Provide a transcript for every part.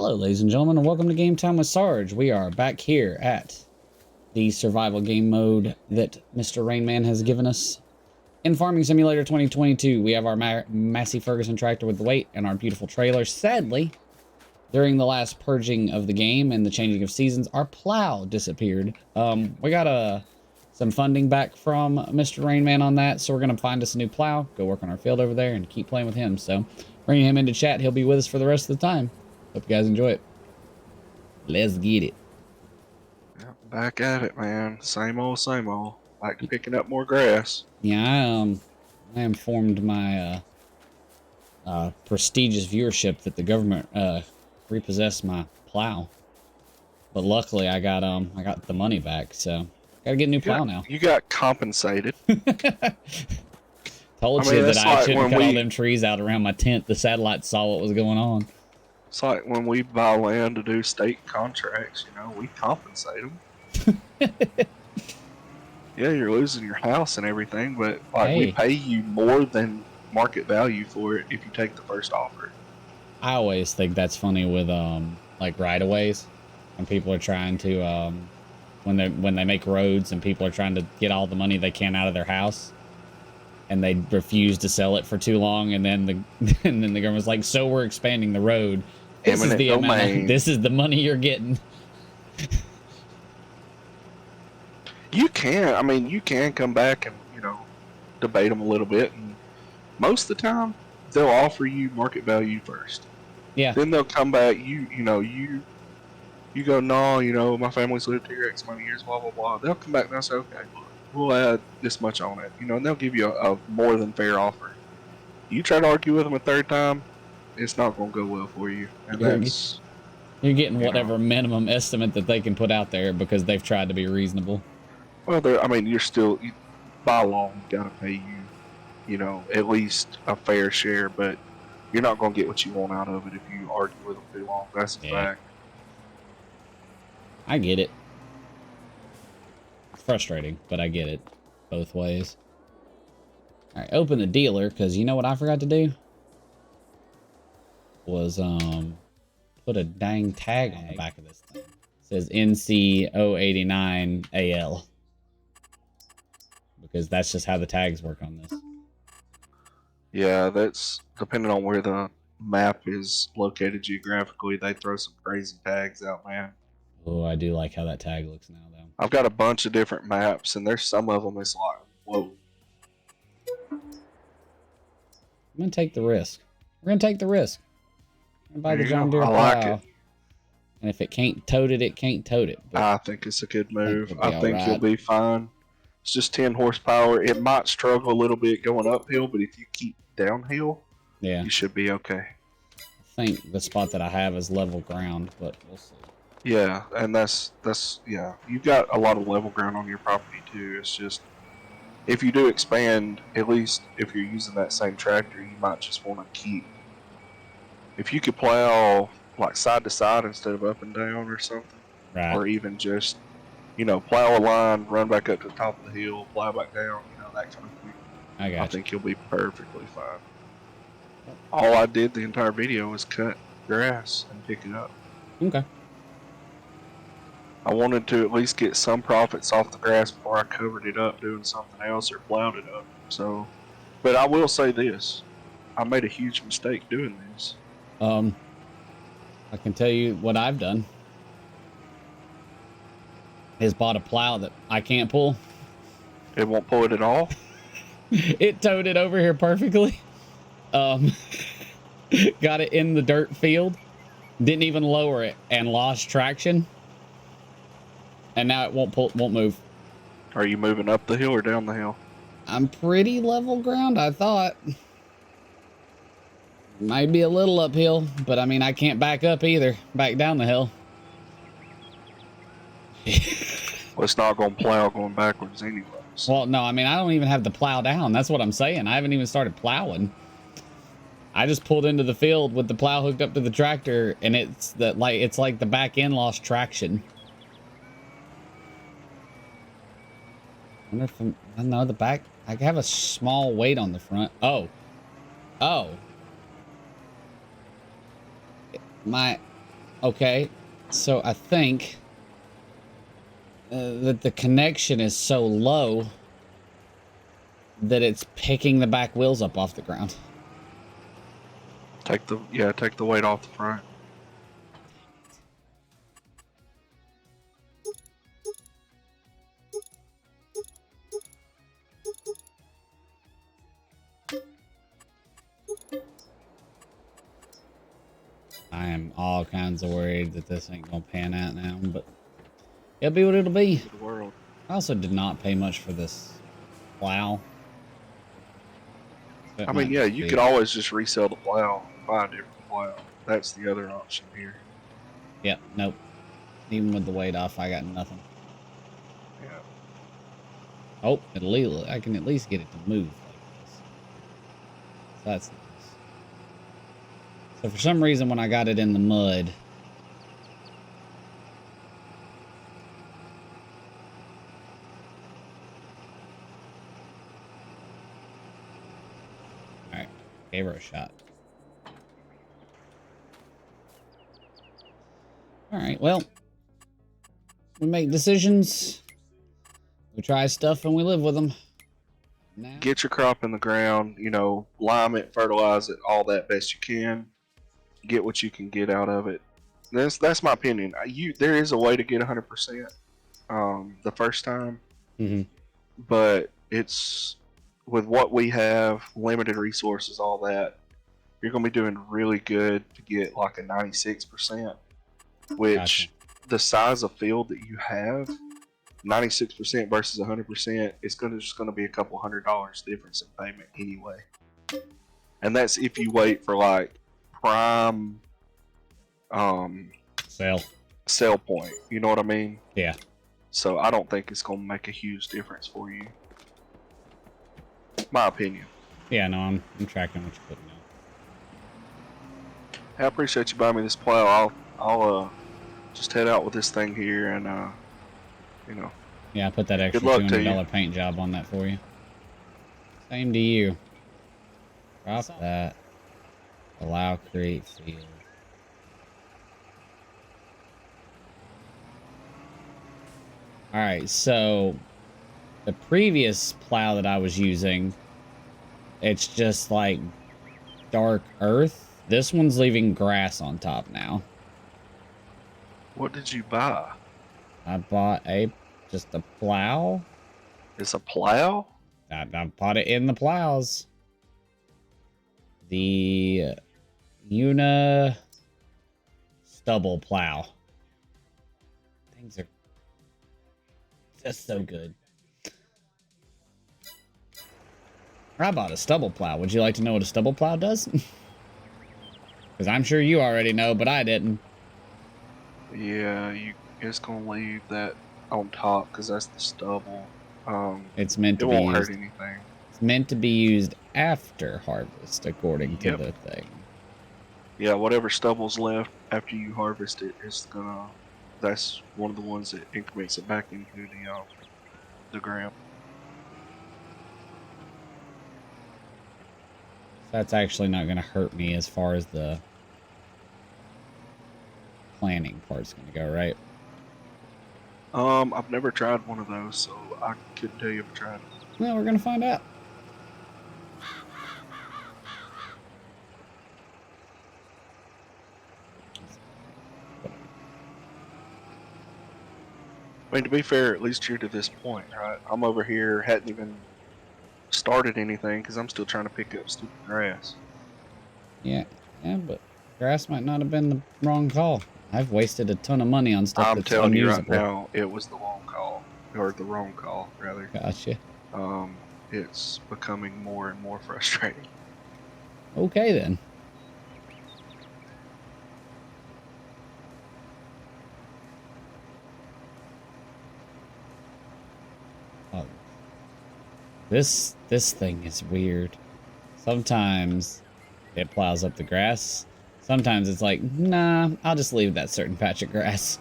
Hello, ladies and gentlemen, and welcome to Game Time with Sarge. We are back here at the survival game mode that Mr. Rainman has given us. In Farming Simulator 2022, we have our Massey Ferguson tractor with the weight and our beautiful trailer. Sadly, during the last purging of the game and the changing of seasons, our plow disappeared. We got some funding back from Mr. Rainman on that, so we're going to find us a new plow, go work on our field over there, and keep playing with him. So, bringing him into chat, he'll be with us for the rest of the time. Hope you guys enjoy it. Let's get it. Yeah, back at it, man. Same old, same old. Like picking up more grass. Yeah, I informed my prestigious viewership that the government repossessed my plow, but luckily I got the money back, so gotta get a new plow now. You got compensated. Told you that I shouldn't cut all them trees out around my tent. The satellite saw what was going on. It's like when we buy land to do state contracts, you know, we compensate them. Yeah, you're losing your house and everything, but like we pay you more than market value for it if you take the first offer. I always think that's funny with like right-of-ways, when people are trying to when they make roads and people are trying to get all the money they can out of their house, and they refuse to sell it for too long, and then the government's like, so we're expanding the road. This is the amount. This is the money you're getting. You can come back and, you know, debate them a little bit, and most of the time they'll offer you market value first. Yeah. Then they'll come back. You go, no, you know, my family's lived here X amount of years, blah blah blah. They'll come back and they'll say, okay, we'll add this much on it, you know, and they'll give you a more than fair offer. You try to argue with them a third time, it's not going to go well for you. And you're getting whatever minimum estimate that they can put out there because they've tried to be reasonable. Well, you're still, by law, you got to pay you know, at least a fair share, but you're not going to get what you want out of it if you argue with them too long. That's a fact. I get it. It's frustrating, but I get it both ways. All right, open the dealer, because you know what I forgot to do? Was put a dang tag on the back of this thing. It says NC089AL. Because that's just how the tags work on this. Yeah, that's depending on where the map is located geographically. They throw some crazy tags out, man. Oh, I do like how that tag looks now, though. I've got a bunch of different maps, and there's some of them it's like, whoa. I'm gonna take the risk. We're gonna take the risk. I'm gonna buy the John Deere plow. I like it. And if it can't tote it, it can't tote it. But I think it's a good move. I think you'll be fine. It's just 10 horsepower. It might struggle a little bit going uphill, but if you keep downhill, you should be okay. I think the spot that I have is level ground, but we'll see. Yeah, and that's you've got a lot of level ground on your property too. It's just, if you do expand, at least if you're using that same tractor, you might just want to keep, if you could plow like side to side instead of up and down or something, right? Or even just, you know, plow a line, run back up to the top of the hill, plow back down, you know, that kind of thing. I think you'll be perfectly fine. All I did the entire video was cut grass and pick it up. Okay. I wanted to at least get some profits off the grass before I covered it up doing something else or plowed it up. So, but I will say this, I made a huge mistake doing this. I can tell you what I've done. Is bought a plow that I can't pull. It won't pull it at all? It towed it over here perfectly. Got it in the dirt field. Didn't even lower it and lost traction. And now it won't move. Are you moving up the hill or down the hill? I'm pretty level ground, I thought. Might be a little uphill, but I mean, I can't back up either. Back down the hill. Well, it's not going to plow going backwards anyway. So. Well, no, I mean, I don't even have the plow down. That's what I'm saying. I haven't even started plowing. I just pulled into the field with the plow hooked up to the tractor, and it's like the back end lost traction. I wonder if I know the back. I have a small weight on the front. Oh. Okay, so I think that the connection is so low that it's picking the back wheels up off the ground. Take the weight off the front. I am all kinds of worried that this ain't gonna pan out now, but it'll be what it'll be. The world. I also did not pay much for this plow. So it I mean, might yeah, just you could be. always just resell the plow and buy a different plow. That's the other option here. Yep, nope. Even with the weight off, I got nothing. Yeah. Oh, I can at least get it to move like this. So that's nice. So for some reason, when I got it in the mud, all right, gave her a shot. All right, well, we make decisions, we try stuff, and we live with them. Now, Get your crop in the ground, lime it, fertilize it, all that best you can. Get what you can get out of it. That's my opinion. There is a way to get 100% the first time, mm-hmm. but it's with what we have, limited resources, all that. You're going to be doing really good to get like a 96%, Gotcha. which the size of field that you have, 96% versus 100%, it's just going to be a couple $100 difference in payment anyway. And that's if you wait for like prime sell point. You know what I mean? Yeah. So I don't think it's going to make a huge difference for you. My opinion. Yeah, no, I'm tracking what you're putting down. Hey, I appreciate you buying me this plow. I'll just head out with this thing here and Yeah, I put that good extra luck to you. $200 paint job on that for you. Same to you. Drop that. Allow create field. All right, so the previous plow that I was using, it's just like dark earth. This one's leaving grass on top now. What did you buy? I bought just a plow. It's a plow? I bought it in the plows. The Una stubble plow. Things are just so good. I bought a stubble plow. Would you like to know what a stubble plow does? Because I'm sure you already know, but I didn't. Yeah, it's gonna leave that on top because that's the stubble. It's meant to It be won't hurt used. anything. It's meant to be used after harvest, according to Yep. the thing. Yeah, whatever stubble's left after you harvest it, that's one of the ones that increments it back into the ground. That's actually not going to hurt me as far as the planning part's going to go, right? I've never tried one of those, so I couldn't tell you if I tried it. Well, we're going to find out. I mean, to be fair, at least you're to this point, right? I'm over here, hadn't even started anything because I'm still trying to pick up stupid grass. Yeah, but grass might not have been the wrong call. I've wasted a ton of money on stuff I'm that's telling you right unusable. now, it was the long call, or the wrong call, rather. Gotcha. It's becoming more and more frustrating. Okay, then. Oh, this thing is weird. Sometimes it plows up the grass. Sometimes it's like, nah, I'll just leave that certain patch of grass.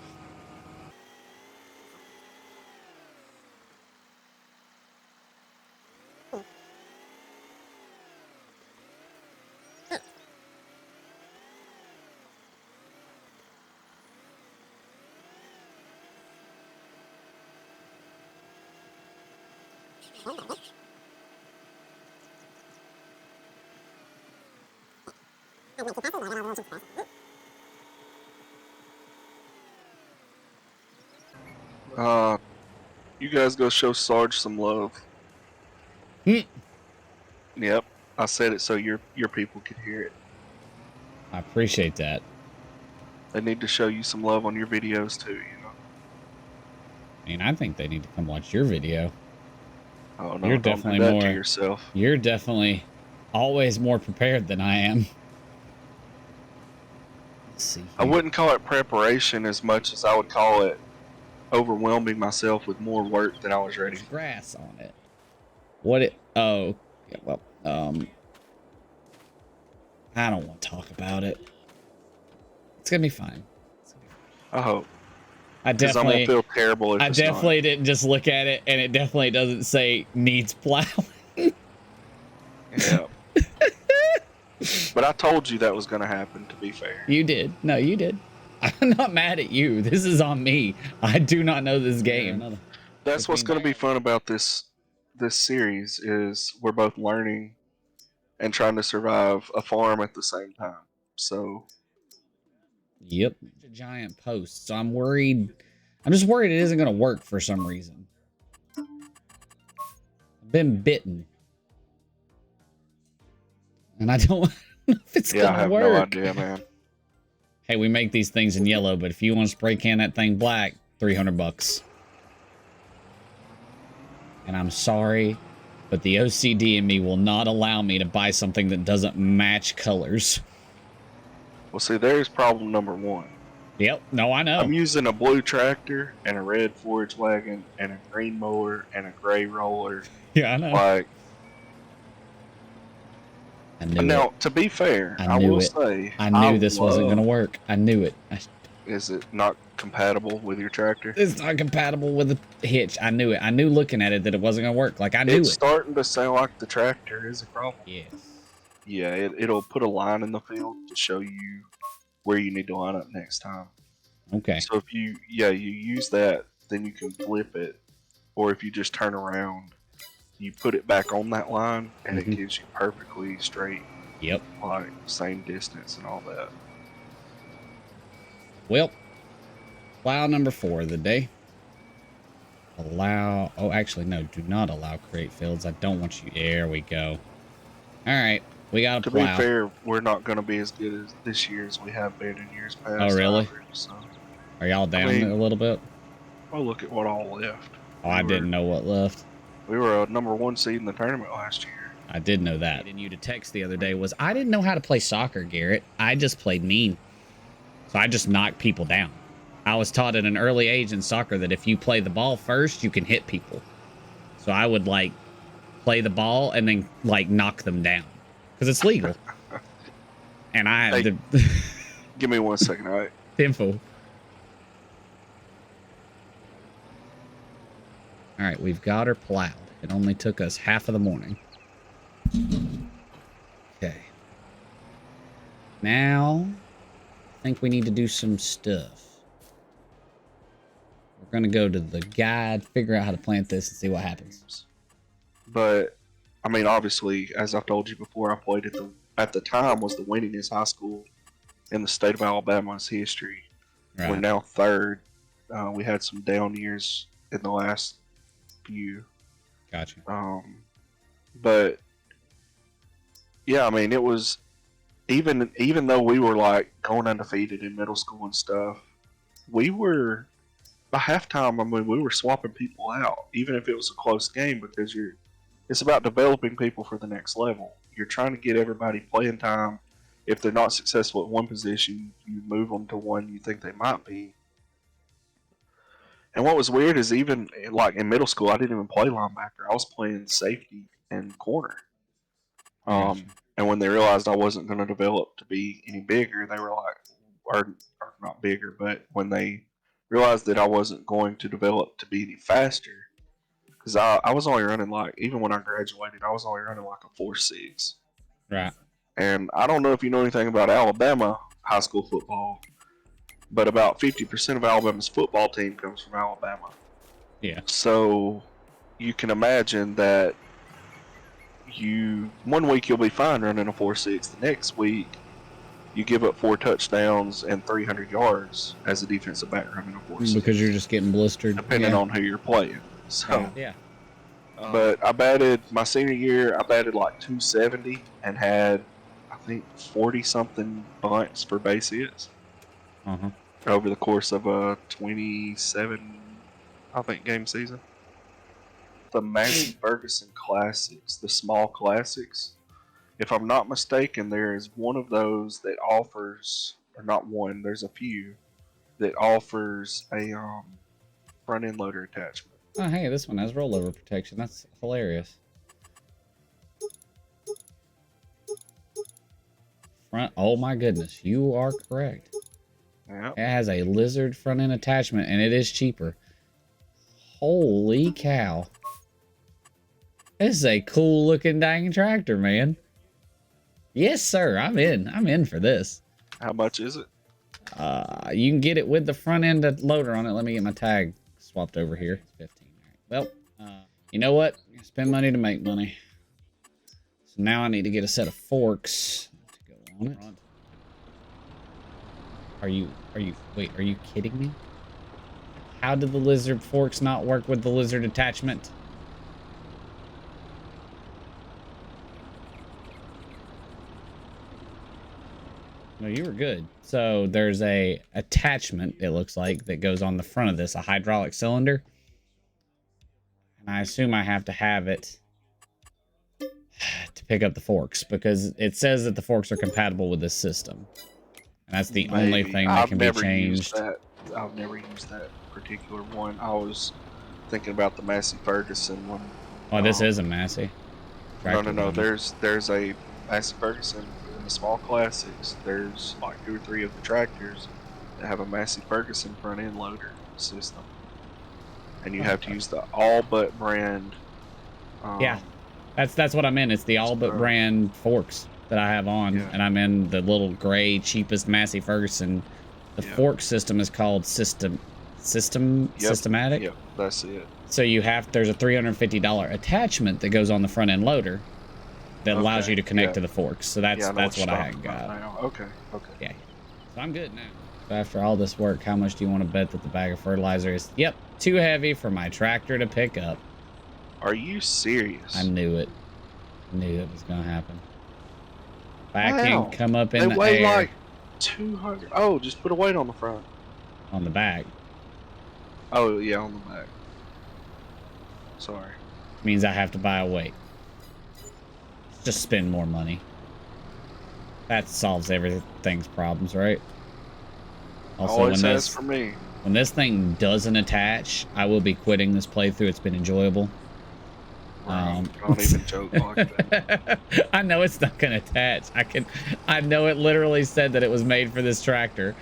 You guys go show Sarge some love. Yep, I said it so your people could hear it. I appreciate that. They need to show you some love on your videos too, you know. I mean, I think they need to come watch your video. Oh no, You're don't definitely do that more to yourself. You're definitely always more prepared than I am. Let's see here. I wouldn't call it preparation as much as I would call it overwhelming myself with more work than I was ready. There's grass on it. What it? Oh, yeah, well, I don't want to talk about it. It's gonna be fine. I hope. I Because I'm gonna feel terrible if I it's definitely not. didn't just look at it, and it definitely doesn't say needs plowing. Yeah. But I told you that was gonna happen. To be fair, You did. No, you did. I'm not mad at you. This is on me. I do not know this game. that's what's gonna be fun about this series is we're both learning and trying to survive a farm at the same time. So Yep. A giant post. So I'm worried. I'm just worried it isn't going to work for some reason. I've been bitten. And I don't know if it's going to work. I have no idea, man. Hey, we make these things in yellow, but if you want to spray can that thing black, $300. And I'm sorry, but the OCD in me will not allow me to buy something that doesn't match colors. Well, see, there's problem number one. Yep. No, I know. I'm using a blue tractor and a red forage wagon and a green mower and a gray roller. Yeah, I know. Like, I knew now, it. to be fair, I knew will it. say I knew this wasn't going to work. I knew it. Is it not compatible with your tractor? It's not compatible with the hitch. I knew it. I knew looking at it that it wasn't going to work. Like, I knew It's it. starting to sound like the tractor is a problem. Yes. Yeah, it'll put a line in the field to show you where you need to line up next time. Okay. So if you use that, then you can flip it, or if you just turn around, you put it back on that line, and it gives you perfectly straight. Yep. Like same distance and all that. Well, plow number 4 of the day. Allow. Oh, actually, no. Do not allow create fields. I don't want you. There we go. All right. We got a plow. To be fair, we're not going to be as good as this year as we have been in years past. Oh, really? Either, so. Are y'all down a little bit? Well, look at what all left. Oh, I didn't know what left. We were a #1 seed in the tournament last year. I did know that. And you to text the other day was, I didn't know how to play soccer, Garrett. I just played mean. So I just knocked people down. I was taught at an early age in soccer that if you play the ball first, you can hit people. So I would, like, play the ball and then, like, knock them down. Because it's legal. And I have to... Give me 1 second, all right? Info. All right, we've got her plowed. It only took us half of the morning. Okay. Now, I think we need to do some stuff. We're going to go to the guide, figure out how to plant this, and see what happens. But, I mean, obviously, as I've told you before, I played at the time was the winningest high school in the state of Alabama's history. Right. We're now 3rd. We had some down years in the last few. Gotcha. But yeah, I mean, it was even though we were like going undefeated in middle school and stuff, we were by halftime. I mean, we were swapping people out, even if it was a close game, because it's about developing people for the next level. You're trying to get everybody playing time. If they're not successful at one position, you move them to one you think they might be. And what was weird is even like in middle school, I didn't even play linebacker. I was playing safety and corner. And when they realized I wasn't going to develop to be any bigger, they were like, or not bigger, but when they realized that I wasn't going to develop to be any faster, because I was only running like, even when I graduated, I was only running like a 4.6. Right. And I don't know if you know anything about Alabama high school football, but about 50% of Alabama's football team comes from Alabama. Yeah. So you can imagine that one week you'll be fine running a 4.6. The next week you give up 4 touchdowns and 300 yards as a defensive back running a 4.6. Because you're just getting blistered. Depending on who you're playing. So yeah. But I batted my senior year. I batted like 270 and had, I think, 40 something bunts for base hits over the course of a 27, I think, game season. The Massey Ferguson Classics, the small classics. If I'm not mistaken, there is one of those that offers, or not one. There's a few that offers a front end loader attachment. Oh, hey, this one has rollover protection. That's hilarious. Front. Oh my goodness, you are correct. Yep. It has a lizard front end attachment, and it is cheaper. Holy cow! This is a cool looking dang tractor, man. Yes, sir. I'm in. I'm in for this. How much is it? You can get it with the front end loader on it. Let me get my tag swapped over here. It's 15. Well, you know what? Spend money to make money. So now I need to get a set of forks to go on it. Wait, are you kidding me? How did the lizard forks not work with the lizard attachment? No, you were good. So there's a attachment, it looks like, that goes on the front of this, a hydraulic cylinder. And I assume I have to have it to pick up the forks, because it says that the forks are compatible with this system. And that's the only thing that can be changed. I've never used that particular one. I was thinking about the Massey Ferguson one. Oh, this is a Massey. No. There's a Massey Ferguson in the small classics. There's like 2 or 3 of the tractors that have a Massey Ferguson front end loader system, and you have to use the All But brand. Yeah, that's what I'm in. It's the All But brand forks that I have on, and I'm in the little gray cheapest Massey Ferguson. The fork system is called Systematic. Yep, that's it. So there's a $350 attachment that goes on the front end loader that allows you to connect to the forks. So that's what I got. Okay. Yeah. So I'm good now. So after all this work, how much do you want to bet that the bag of fertilizer is? Yep, too heavy for my tractor to pick up. Are you serious? I knew it. Knew it was gonna happen. Back can come up in the air. They weigh like 200. Oh, just put a weight on the front. On the back. Oh yeah, on the back. Sorry. Means I have to buy a weight. Just spend more money. That solves everything's problems, right? Also, always has for me. When this thing doesn't attach, I will be quitting this playthrough. It's been enjoyable. Don't even joke like that. I know it's not gonna attach. I know it literally said that it was made for this tractor,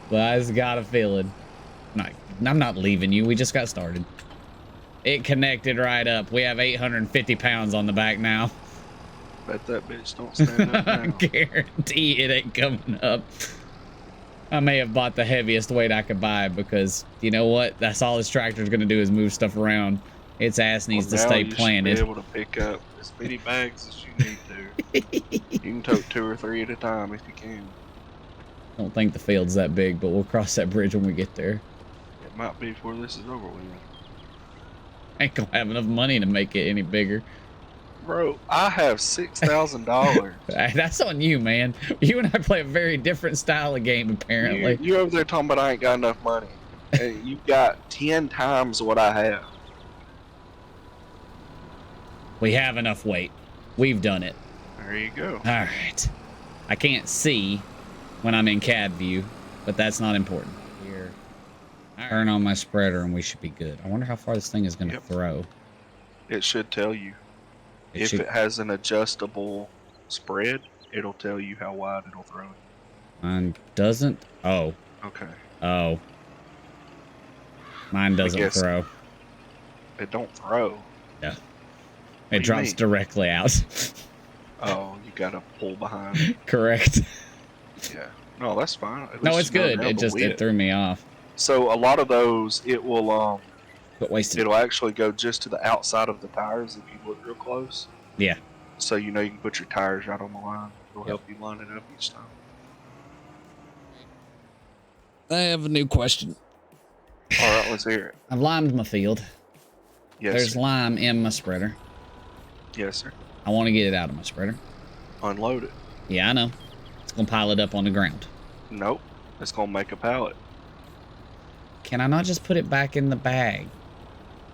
but I just got a feeling. I'm not leaving you. We just got started. It connected right up. We have 850 pounds on the back now. Bet that bitch don't stand up now. I guarantee it ain't coming up. I may have bought the heaviest weight I could buy, because you know what? That's all this tractor's gonna do is move stuff around. Its ass needs to stay planted. You should be able to pick up as many bags as you need to. You can tote 2 or 3 at a time if you can. I don't think the field's that big, but we'll cross that bridge when we get there. It might be before this is over with. I ain't gonna have enough money to make it any bigger. Bro, I have $6,000. That's on you, man. You and I play a very different style of game, apparently. You over there talking about I ain't got enough money. Hey, you got 10 times what I have. We have enough weight. We've done it. There you go. All right. I can't see when I'm in cab view, but that's not important. Here. Turn on my spreader and we should be good. I wonder how far this thing is going to throw. It should tell you. If it has an adjustable spread, it'll tell you how wide it'll throw it. Mine doesn't. Oh. Okay. Oh. Mine doesn't throw. It don't throw. Yeah. It drops directly out. Oh, you gotta pull behind. Correct. Yeah. No, that's fine. No, it's good. It threw me off. So a lot of those, it will Quit wasting. It'll actually go just to the outside of the tires if you look real close. Yeah. So you know you can put your tires right on the line. It'll Yep. help you line it up each time. I have a new question. All right, let's hear it. I've limed my field. Yes, There's sir. lime in my spreader. Yes, sir. I want to get it out of my spreader. Unload it. Yeah, I know. It's going to pile it up on the ground. Nope. It's going to make a pallet. Can I not just put it back in the bag?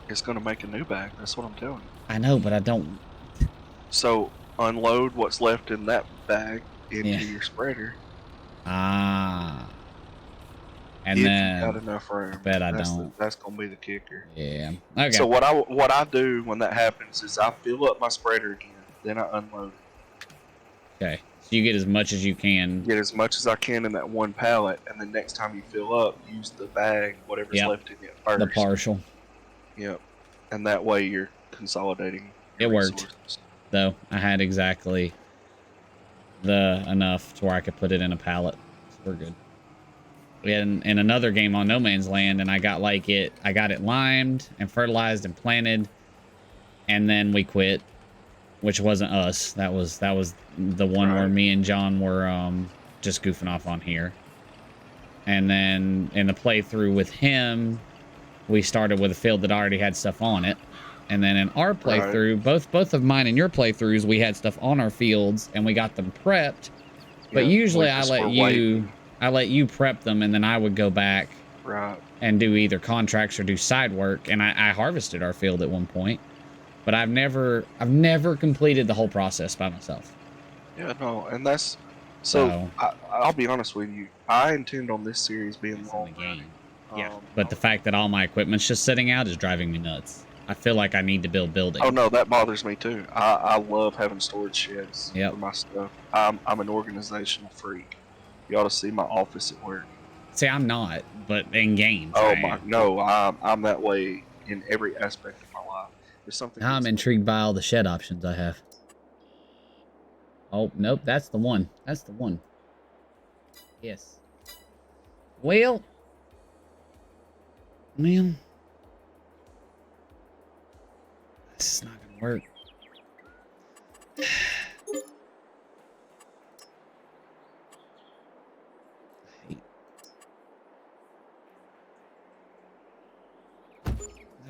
It's going to make a new bag. That's what I'm telling you. I know, but I don't. So unload what's left in that bag into your spreader. Ah. And if then you got enough room. Bet I don't. That's going to be the kicker. Yeah. Okay. So what I do when that happens is I fill up my spreader again. Then I unload it. Okay. So you get as much as you can. Get as much as I can in that one pallet, and then next time you fill up, use the bag, whatever's left in it first. The partial. Yep. And that way you're consolidating. It worked. Though I had exactly enough to where I could put it in a pallet. So we're good. We had in another game on No Man's Land, and I got it limed and fertilized and planted, and then we quit, which wasn't us. That was the one where me and John were just goofing off on here. And then in the playthrough with him, we started with a field that already had stuff on it. And then in our playthrough, both of mine and your playthroughs, we had stuff on our fields and we got them prepped. But usually I let you prep them, and then I would go back and do either contracts or do side work. And I harvested our field at one point, but I've never completed the whole process by myself. Yeah, no, and that's so. I'll be honest with you. I intend on this series being long game. Yeah, but the fact that all my equipment's just sitting out is driving me nuts. I feel like I need to build buildings. Oh no, that bothers me too. I love having storage sheds for my stuff. I'm an organizational freak. You ought to see my office at work. See, I'm not, but in games. No, I'm that way in every aspect of my life. There's something. Now I'm intrigued by all the shed options I have. Oh nope, that's the one. That's the one. Yes. Well. This is not gonna work.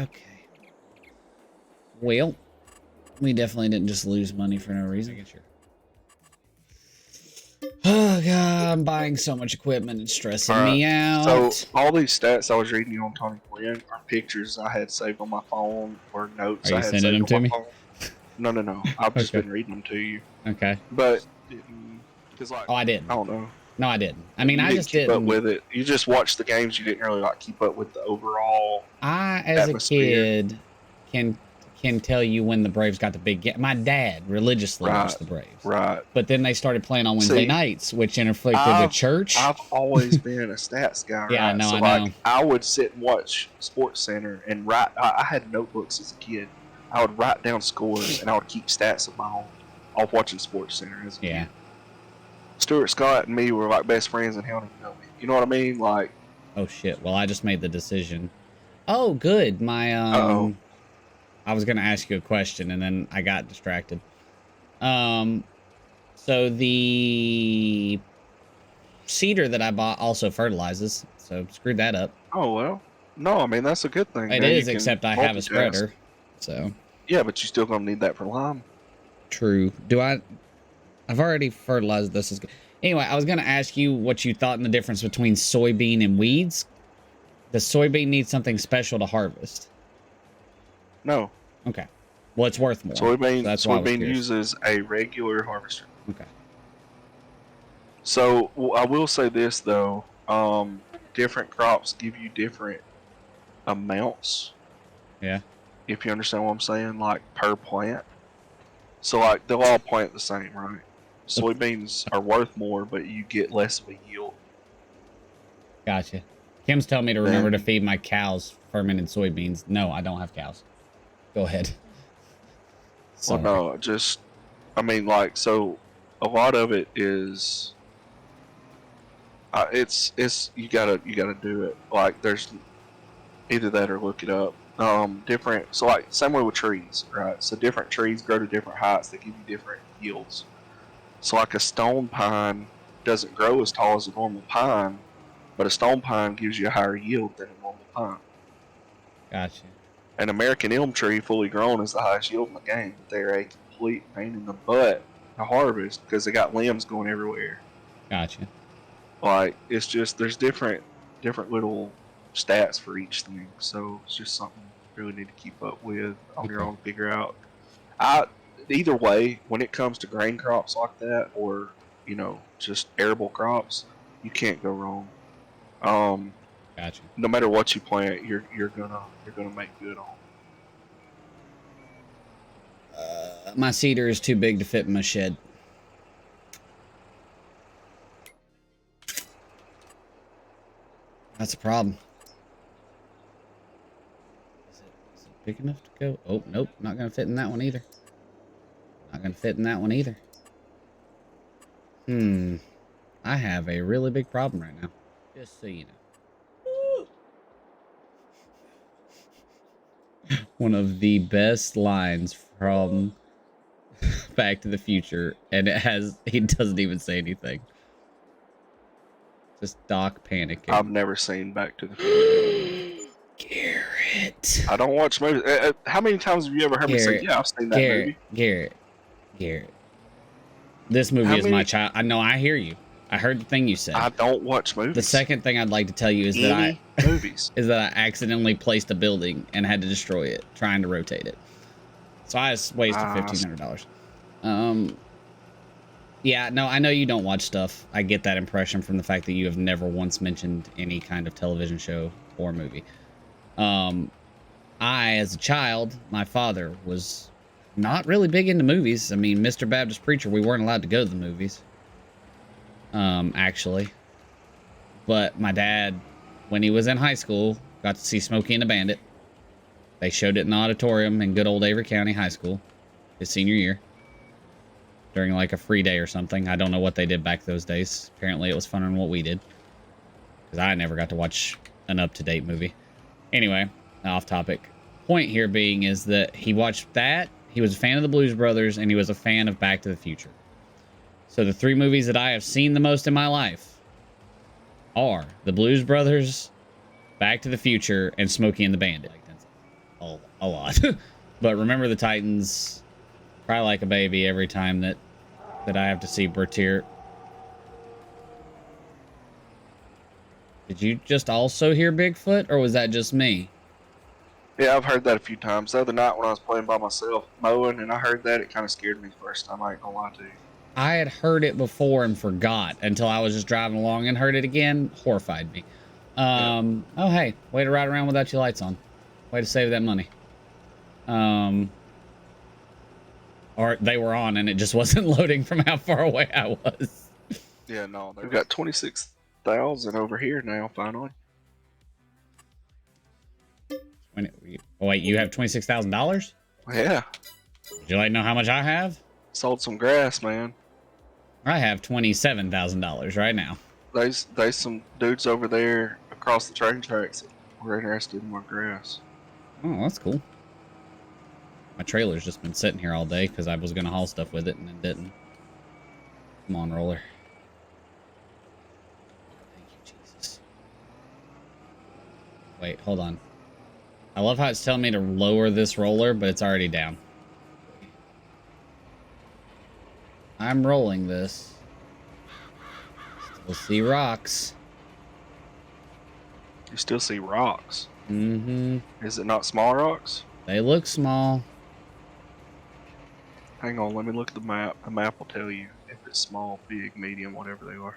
Okay. Well, we definitely didn't just lose money for no reason. Oh god, I'm buying so much equipment and stressing me out. So all these stats I was reading you on Tony Quinn are pictures I had saved on my phone or notes I had saved on my phone. No. I've just been reading them to you. Okay. But because I didn't. I don't know. No, I didn't. I mean, I just didn't keep up with it. You just watched the games. You didn't really keep up with the overall. As atmosphere. A kid, can tell you when the Braves got the big game. My dad religiously watched the Braves. Right. But then they started playing on Wednesday nights, which interflicted with church. I've always been a stats guy. Yeah, right? no, so I know. I would sit and watch Sports Center and write. I had notebooks as a kid. I would write down scores and I would keep stats of my own off watching Sports Center as a kid. Stuart Scott and me were like best friends, and how did you know me? You know what I mean? Like. Oh shit! Well, I just made the decision. Oh, good. My I was gonna ask you a question, and then I got distracted. So the cedar that I bought also fertilizes, so screwed that up. Oh well. No, I mean that's a good thing. It is, except I have a spreader, so. Yeah, but you still gonna need that for lime. True. I've already fertilized this. Anyway, I was gonna ask you what you thought in the difference between soybean and weeds. Does soybean need something special to harvest? No. Okay. Well, it's worth more. Soybean uses a regular harvester. Okay. So I will say this though, different crops give you different amounts. Yeah. If you understand what I'm saying, like per plant. So like they'll all plant the same, right? Soybeans are worth more, but you get less of a yield. Gotcha. Kim's telling me to remember to feed my cows fermented soybeans. No, I don't have cows. Go ahead. Well, no, just, I mean, like, so a lot of it is, it's you gotta do it. Like, there's either that or look it up. different. So like same way with trees, right? So different trees grow to different heights. They give you different yields. So like a stone pine doesn't grow as tall as a normal pine, but a stone pine gives you a higher yield than a normal pine. Gotcha. An American elm tree fully grown is the highest yield in the game, but they're a complete pain in the butt to harvest because they got limbs going everywhere. Gotcha. Like it's just there's different little stats for each thing, so it's just something you really need to keep up with on your Okay. own. Figure out. I Either way, when it comes to grain crops like that, or just arable crops, you can't go wrong. Um, Gotcha. no matter what you plant, you're gonna make good on. My cedar is too big to fit in my shed. That's a problem. Is it big enough to go? Oh, nope. Not going to fit in that one either. Not going to fit in that one either. I have a really big problem right now. Just so you know. One of the best lines from Back to the Future. And he doesn't even say anything. Just Doc panicking. I've never seen Back to the Future. Garrett. I don't watch movies. How many times have you ever heard me say, "Yeah, I've seen that movie"? Garrett. This movie is my child. I know. I hear you. I heard the thing you said. I don't watch movies. The second thing I'd like to tell you is movies is that I accidentally placed a building and had to destroy it trying to rotate it. So I just wasted $1,500. Yeah, no, I know you don't watch stuff. I get that impression from the fact that you have never once mentioned any kind of television show or movie. As a child, my father was not really big into movies. I mean, Mr. Baptist Preacher, we weren't allowed to go to the movies. Actually. But my dad, when he was in high school, got to see Smokey and the Bandit. They showed it in the auditorium in good old Avery County High School his senior year. During like a free day or something. I don't know what they did back those days. Apparently it was funner than what we did. Because I never got to watch an up-to-date movie. Anyway, off topic. Point here being is that he watched that. He was a fan of the Blues Brothers. And he was a fan of Back to the Future. So the three movies that I have seen the most in my life are the Blues Brothers, Back to the Future, and Smokey and the Bandit. A lot. But Remember the Titans, Cry Like a Baby every time that I have to see Bertier. Did you just also hear Bigfoot, or was that just me? Yeah, I've heard that a few times. The other night when I was playing by myself, mowing, and I heard that, it kind of scared me the first time, I ain't gonna lie to you. I had heard it before and forgot until I was just driving along and heard it again. Horrified me. Oh, hey, way to ride around without your lights on. Way to save that money. Or they were on and it just wasn't loading from how far away I was. Yeah, no, they've got 26,000 over here now, finally. Oh, wait, you have $26,000? Yeah. Would you like to know how much I have? Sold some grass, man. I have $27,000 right now. There's some dudes over there across the train tracks that were interested in more grass. Oh, that's cool. My trailer's just been sitting here all day because I was going to haul stuff with it and it didn't. Come on, roller. Thank you, Jesus. Wait, hold on. I love how it's telling me to lower this roller, but it's already down. I'm rolling this. Still see rocks. You still see rocks. Mm-hmm. Is it not small rocks? They look small. Hang on, let me look at the map. The map will tell you if it's small, big, medium, whatever they are.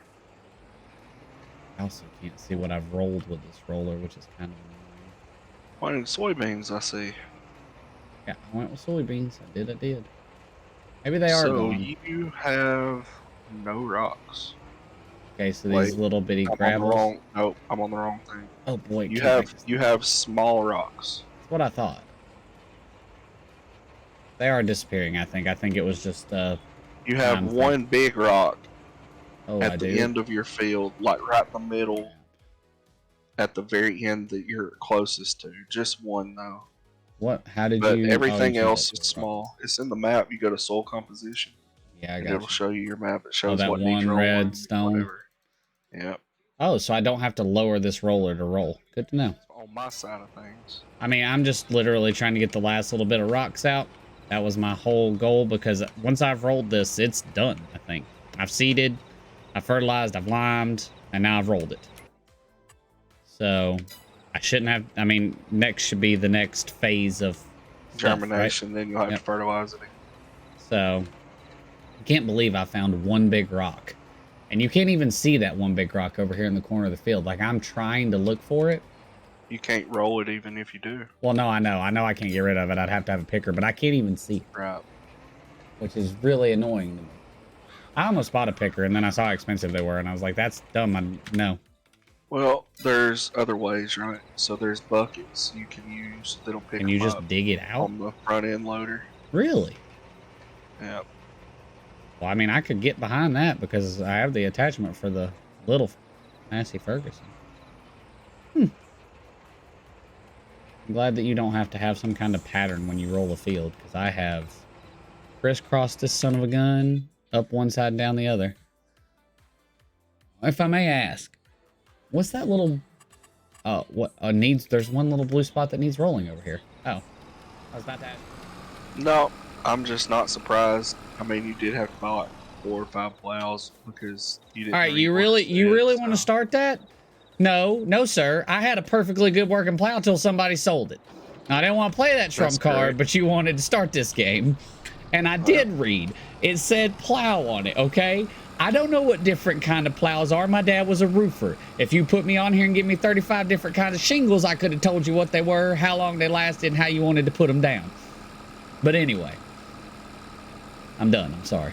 I also can't see what I've rolled with this roller, which is kind of annoying. Planting soybeans, I see. Yeah, I went with soybeans. I did. Maybe they are gone. So you have no rocks. Okay, so these little bitty gravels. Nope, I'm on the wrong thing. Oh boy, you have small rocks. That's what I thought. They are disappearing, I think. I think it was just you have one big rock at the end of your field, like right in the middle, at the very end that you're closest to. Just one though. What? How did But you? Oh, you everything can't go else to is the rock. small. It's in the map. You go to soil composition, Yeah, I and got it'll you. show you your map. It Oh, shows that what needs one red rolling, stone. whatever. Yep. Oh, so I don't have to lower this roller to roll. Good to know. On my side of things. I mean, I'm just literally trying to get the last little bit of rocks out. That was my whole goal because once I've rolled this, it's done, I think. I've seeded, I've fertilized, I've limed, and now I've rolled it. So I shouldn't have, I mean, next should be the next phase of stuff, Germination, right? then you'll have Yep. to fertilize it. So I can't believe I found one big rock. And you can't even see that one big rock over here in the corner of the field. Like, I'm trying to look for it. You can't roll it even if you do. Well, no, I know. I know I can't get rid of it. I'd have to have a picker, but I can't even see it. Right. Which is really annoying to me. I almost bought a picker, and then I saw how expensive they were, and I was like, that's dumb. No. Well, there's other ways, right? So there's buckets you can use that'll pick Can you them just up dig it out? on the front end loader. Really? Yep. Well, I mean, I could get behind that because I have the attachment for the little Massey Ferguson. I'm glad that you don't have to have some kind of pattern when you roll a field, because I have crisscrossed this son of a gun up one side and down the other. If I may ask, what's that little there's one little blue spot that needs rolling over here. Oh, I was about to ask. No, I'm just not surprised. I mean, you did have to buy like 4 or 5 plows because you didn't. All right, you really want to start that? No, sir. I had a perfectly good working plow until somebody sold it. I didn't want to play that trump card, but you wanted to start this game. And I did read. It said plow on it, okay? I don't know what different kind of plows are. My dad was a roofer. If you put me on here and give me 35 different kinds of shingles, I could have told you what they were, how long they lasted, and how you wanted to put them down. But anyway, I'm done. I'm sorry.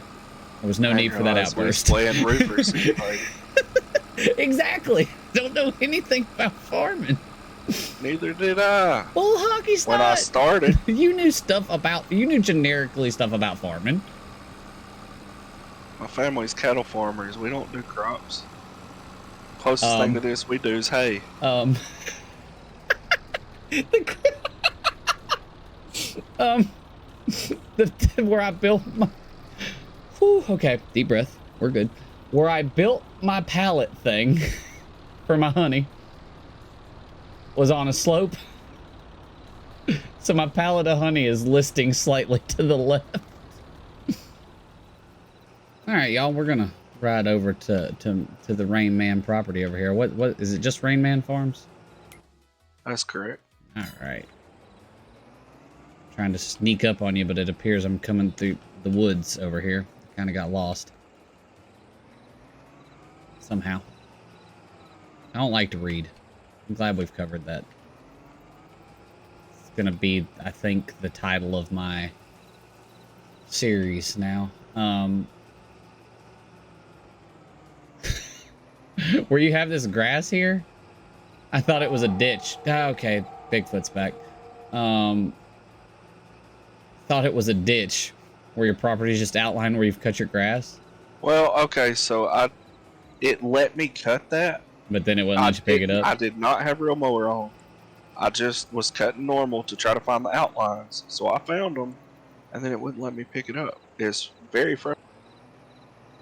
There was no need for that outburst. Playing roofers. Exactly. Don't know anything about farming. Neither did I. Well, hockey's when I started. You knew generically stuff about farming. My family's cattle farmers. We don't do crops. Closest thing to this we do is hay. Where I built my... Whew, okay, deep breath. We're good. Where I built my pallet thing for my honey was on a slope. So my pallet of honey is listing slightly to the left. All right, y'all, we're gonna ride over to the Rainman property over here. What is it? Just Rainman Farms? That's correct. All right. Trying to sneak up on you, but it appears I'm coming through the woods over here. Kind of got lost somehow. I don't like to read. I'm glad we've covered that. It's gonna be, I think, the title of my series now. Where you have this grass here? I thought it was a ditch. Oh, okay, Bigfoot's back. Thought it was a ditch where your property's just outlined where you've cut your grass. Well, okay, so it let me cut that. But then it wouldn't let you pick it up? I did not have real mower on. I just was cutting normal to try to find the outlines. So I found them, and then it wouldn't let me pick it up. It's very frustrating.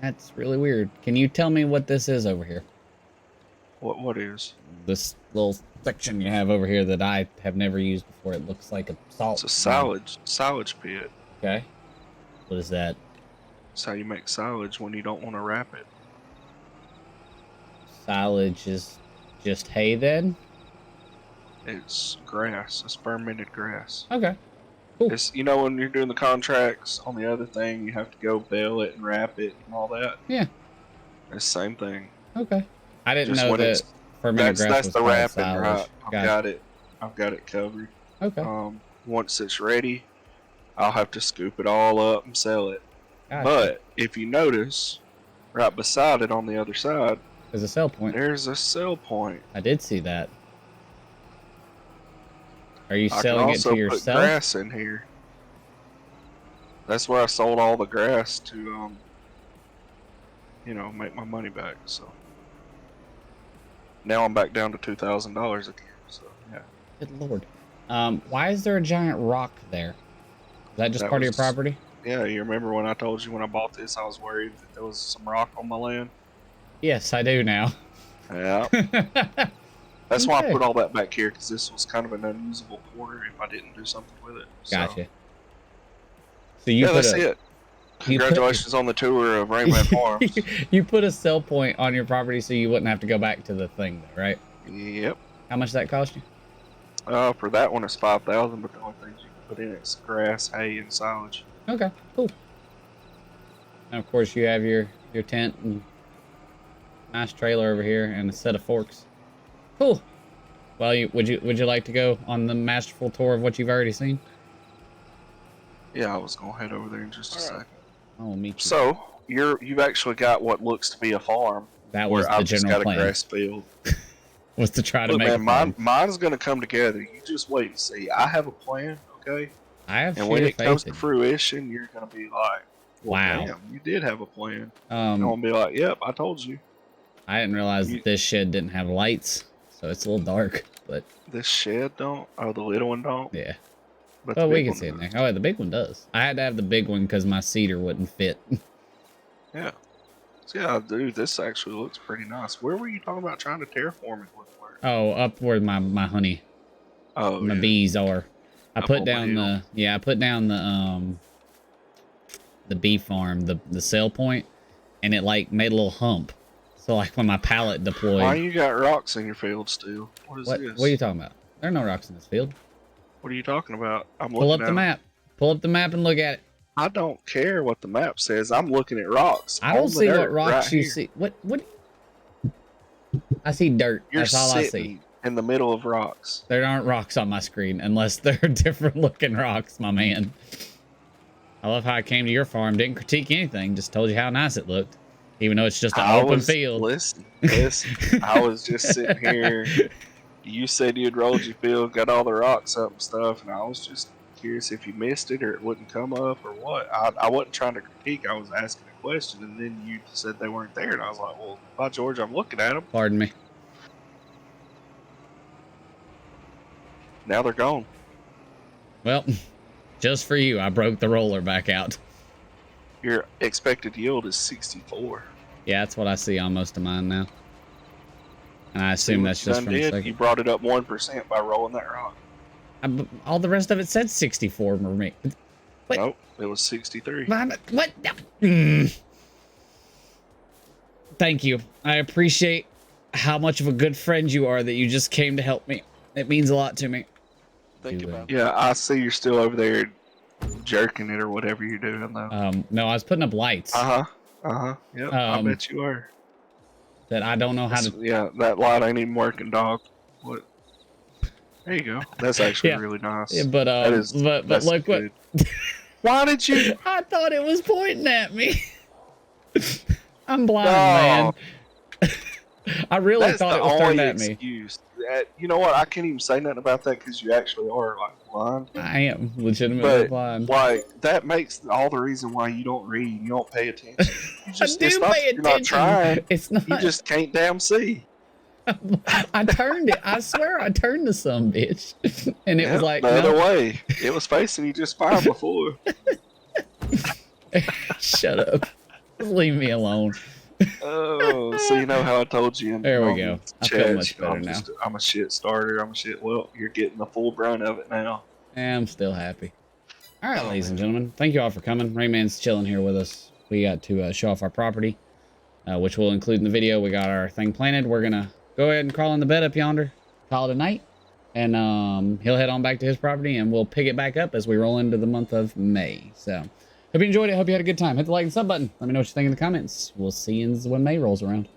That's really weird. Can you tell me what this is over here? What is? This little section you have over here that I have never used before. It looks like a salt. It's a silage pit. Okay. What is that? That's how you make silage when you don't want to wrap it. Silage is just hay then? It's grass. It's fermented grass. Okay. Cool. It's, you know, when you're doing the contracts on the other thing, you have to go bale it and wrap it and all that. Yeah. It's the same thing. Okay. I didn't Just know that fermented grass that's was the called wrapping, silage. right? I've got it covered. Okay. Once it's ready, I'll have to scoop it all up and sell it. Gotcha. But if you notice, right beside it on the other side, there's a sell point. There's a sell point. I did see that. Are you I selling can it to also yourself? put grass in here. That's where I sold all the grass to, you know, make my money back. So now I'm back down to $2,000 again. So yeah. Good lord. Why is there a giant rock there? Is that just That part of your was property? Yeah. You remember when I told you when I bought this, I was worried that there was some rock on my land. Yes, I do now. Yeah. That's why I Okay. put all that back here, because this was kind of an unusable corner if I didn't do something with it. So Gotcha. So you yeah, put that's a it. you put Congratulations on the tour of Rainman Farms. you put a sell point on your property so you wouldn't have to go back to the thing, though, right? Yep. How much that cost you? For that one it's 5,000, but the only things you can put in it's grass, hay, and silage. Okay, cool. And of course, you have your tent and nice trailer over here and a set of forks. Cool. Well, would you like to go on the masterful tour of what you've already seen? Yeah, I was gonna head over there in just a second. I will meet you. So you've actually got what looks to be a farm, That was where the I've just general got plan. a grass field. Was to try to Look, make a man, farm. mine's gonna come together. You just wait and see. I have a plan, okay? I have And sheer when it faith comes in to you. fruition, you're gonna be like, well, Wow. damn, you did have a plan. I'm gonna be like, yep, I told you. I didn't realize that this shed didn't have lights, so it's a little dark. But This shed don't. Oh, the little one don't. yeah. But Well, the we big can one see it does. there. Oh, yeah, the big one does. I had to have the big one because my cedar wouldn't fit. Yeah. So, yeah, dude, this actually looks pretty nice. Where were you talking about trying to terraform it with? Where? Oh, up where my honey, Oh, my yeah. bees are. I Up put on the down hill. I put down the bee farm, the sell point, and it like made a little hump. So like when my pallet Why deployed. you got rocks in your field still? What is What this? are you talking about? There are no rocks in this field. What are you talking about? I'm Pull looking up at the 'em. map. Pull up the map and look at it. I don't care what the map says. I'm looking at rocks I don't on the see what dirt rocks right you here. see. What? I see dirt. You're That's all I see. sitting in the middle of rocks. There aren't rocks on my screen unless they're different looking rocks, my man. I love how I came to your farm, didn't critique anything, just told you how nice it looked. Even though it's just an open field. Listen. I was just sitting here. You said you'd rolled your field, got all the rocks up and stuff, and I was just curious if you missed it or it wouldn't come up or what. I wasn't trying to critique. I was asking a question, and then you said they weren't there, and I was like, well, by George, I'm looking at them. Pardon me. Now they're gone. Well, just for you, I broke the roller back out. Your expected yield is 64. Yeah, that's what I see on most of mine now. And I assume that's just from a second. You brought it up 1% by rolling that rock. All the rest of it said 64 for me. What? Nope, it was 63. What? Mm. Thank you. I appreciate how much of a good friend you are that you just came to help me. It means a lot to me. Yeah, I see you're still over there jerking it or whatever you're doing, though. No, I was putting up lights. Yep, I bet you are. That I don't know how to. Yeah, that light ain't even working, dog. What? There you go. That's actually Yeah. really nice. Yeah, but that's look good. what. Why did you? I thought it was pointing at me. I'm blind, man. I really thought it was turned at me. Excuse. You know what? I can't even say nothing about that because you actually are like blind. I am legitimately blind. Like that makes all the reason why you don't read, you don't pay attention. You just, I do pay attention. You're not trying. It's not. You just can't damn see. I turned it. I swear I turned to some bitch, and it was like the other way. It was facing you just fine before. Shut up. Just leave me alone. Oh, so you know how I told you. There we go. I feel much better now. I'm a shit starter. Well, you're getting the full brunt of it now. I'm still happy. All right, ladies and gentlemen. Thank you all for coming. Rayman's chilling here with us. We got to show off our property, which we'll include in the video. We got our thing planted. We're going to go ahead and crawl in the bed up yonder, call it a night, and he'll head on back to his property, and we'll pick it back up as we roll into the month of May. So, hope you enjoyed it. Hope you had a good time. Hit the like and sub button. Let me know what you think in the comments. We'll see you when May rolls around.